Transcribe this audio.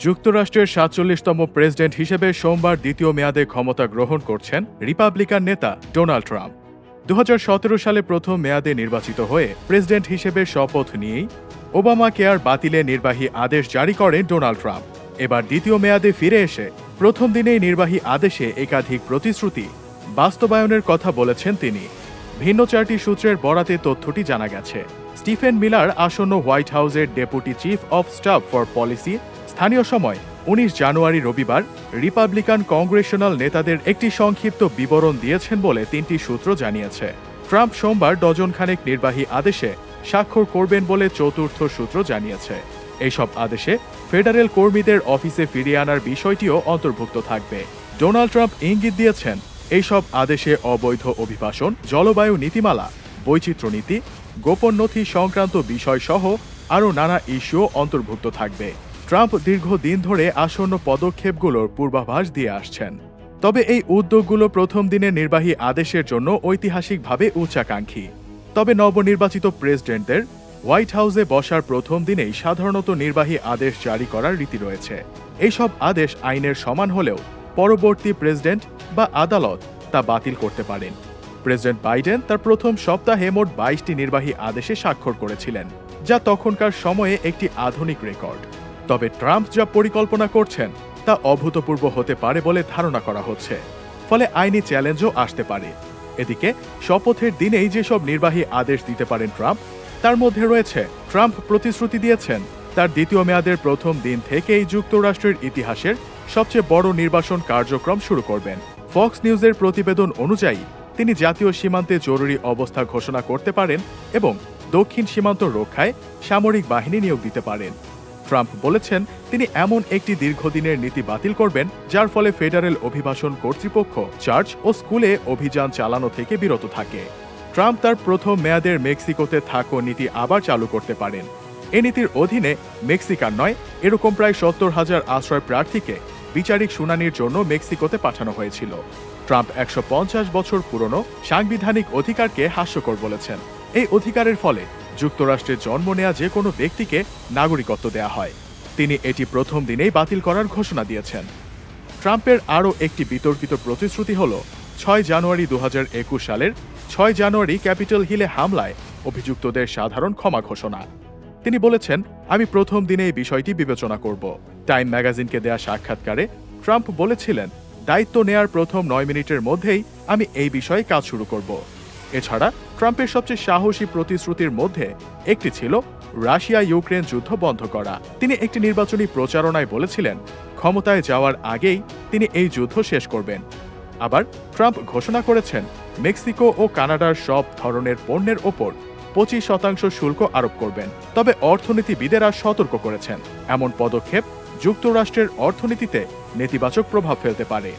যুক্তরাষ্ট্রের ৪৭তম প্রেসিডেন্ট হিসেবে সোমবার দ্বিতীয় মেয়াদে ক্ষমতা গ্রহণ করছেন রিপাবলিকান নেতা ডোনাল্ড ট্রাম্প। ২০১৭ সালে প্রথম মেয়াদে নির্বাচিত হয়ে প্রেসিডেন্ট হিসেবে শপথ নিয়েই ওবামা কেয়ার বাতিলে নির্বাহী আদেশ জারি করেন ডোনাল্ড ট্রাম্প। এবার দ্বিতীয় মেয়াদে ফিরে এসে প্রথম দিনেই নির্বাহী আদেশে একাধিক প্রতিশ্রুতি বাস্তবায়নের কথা বলেছেন তিনি। ভিন্ন ৪টি সূত্রের বরাতে তথ্যটি জানা গেছে। স্টিফেন মিলার আসন্ন হোয়াইট হাউসের deputy chief of staff for policy স্থানীয় সময় ১৯ জানুয়ারি রবিবার রিপাবলিকান কংগ্রেশনাল নেতাদের একটি সংক্ষিপ্ত বিবরণ দিয়েছেন বলে ৩টি সূত্র জানিয়েছে। ট্রাম্প সোমবার ডজনখানেক নির্বাহী আদেশে স্বাক্ষর করবেন বলে চতুর্থ সূত্র জানিয়েছে। এইসব আদেশে ফেডারেল কর্মীদের অফিসে ফিরিয়ে আনার বিষয়টিও অন্তর্ভুক্ত থাকবে। ডোনাল্ড ট্রাম্প ইঙ্গিত দিয়েছেন এইসব আদেশে অবৈধ অভিবাসন, জলবায়ু নীতিমালা, বৈচিত্র্য নীতি, গোপন নথি সংক্রান্ত বিষয়সহ আরও নানা ইস্যুও অন্তর্ভুক্ত থাকবে। ট্রাম্প দীর্ঘদিন ধরে আসন্ন পদক্ষেপগুলোর পূর্বাভাস দিয়ে আসছেন। তবে এই উদ্যোগগুলো প্রথম দিনের নির্বাহী আদেশের জন্য ঐতিহাসিকভাবে উচ্চাকাঙ্ক্ষী। তবে নবনির্বাচিত প্রেসিডেন্টদের হোয়াইট হাউসে বসার প্রথম দিনেই সাধারণত নির্বাহী আদেশ জারি করার রীতি রয়েছে। এইসব আদেশ আইনের সমান হলেও পরবর্তী প্রেসিডেন্ট বা আদালত তা বাতিল করতে পারেন। প্রেসিডেন্ট বাইডেন তার প্রথম সপ্তাহে মোট ২২টি নির্বাহী আদেশে স্বাক্ষর করেছিলেন, যা তখনকার সময়ে একটি আধুনিক রেকর্ড। তবে ট্রাম্প যা পরিকল্পনা করছেন তা অভূতপূর্ব হতে পারে বলে ধারণা করা হচ্ছে, ফলে আইনি চ্যালেঞ্জও আসতে পারে। এদিকে শপথের দিনেই যেসব নির্বাহী আদেশ দিতে পারেন ট্রাম্প, তার মধ্যে রয়েছে ট্রাম্প প্রতিশ্রুতি দিয়েছেন তার দ্বিতীয় মেয়াদের প্রথম দিন থেকেই যুক্তরাষ্ট্রের ইতিহাসের সবচেয়ে বড় নির্বাসন কার্যক্রম শুরু করবেন। ফক্স নিউজের প্রতিবেদন অনুযায়ী তিনি জাতীয় সীমান্তে জরুরি অবস্থা ঘোষণা করতে পারেন এবং দক্ষিণ সীমান্ত রক্ষায় সামরিক বাহিনী নিয়োগ দিতে পারেন। ট্রাম্প বলেছেন তিনি এমন একটি দীর্ঘদিনের নীতি বাতিল করবেন যার ফলে ফেডারেল অভিবাসন কর্তৃপক্ষ চার্চ ও স্কুলে অভিযান চালানো থেকে বিরত থাকে। ট্রাম্প তার প্রথম মেয়াদের মেক্সিকোতে থাকো নীতি আবার চালু করতে পারেন। এ নীতির অধীনে মেক্সিকান নয় এরকম প্রায় ৭০,০০০ আশ্রয় প্রার্থীকে বিচারিক শুনানির জন্য মেক্সিকোতে পাঠানো হয়েছিল। ট্রাম্প ১৫০ বছর পুরনো সাংবিধানিক অধিকারকে হাস্যকর বলেছেন। এই অধিকারের ফলে যুক্তরাষ্ট্রে জন্ম নেয়া যে কোনো ব্যক্তিকে নাগরিকত্ব দেয়া হয়। তিনি এটি প্রথম দিনেই বাতিল করার ঘোষণা দিয়েছেন। ট্রাম্পের আরও একটি বিতর্কিত প্রতিশ্রুতি হল ৬ জানুয়ারি ২০২১ সালের ৬ জানুয়ারি ক্যাপিটল হিলে হামলায় অভিযুক্তদের সাধারণ ক্ষমা ঘোষণা। তিনি বলেছেন, আমি প্রথম দিনে এই বিষয়টি বিবেচনা করব। টাইম ম্যাগাজিনকে দেয়া সাক্ষাৎকারে ট্রাম্প বলেছিলেন, দায়িত্ব নেয়ার প্রথম ৯ মিনিটের মধ্যেই আমি এই বিষয়ে কাজ শুরু করব। এছাড়া ট্রাম্পের সবচেয়ে সাহসী প্রতিশ্রুতির মধ্যে একটি ছিল রাশিয়া ইউক্রেন যুদ্ধ বন্ধ করা। তিনি একটি নির্বাচনী প্রচারণায় বলেছিলেন ক্ষমতায় যাওয়ার আগেই তিনি এই যুদ্ধ শেষ করবেন। আবার ট্রাম্প ঘোষণা করেছেন মেক্সিকো ও কানাডার সব ধরনের পণ্যের ওপর ২৫% শুল্ক আরোপ করবেন। তবে অর্থনীতিবিদেরা সতর্ক করেছেন এমন পদক্ষেপ যুক্তরাষ্ট্রের অর্থনীতিতে নেতিবাচক প্রভাব ফেলতে পারে।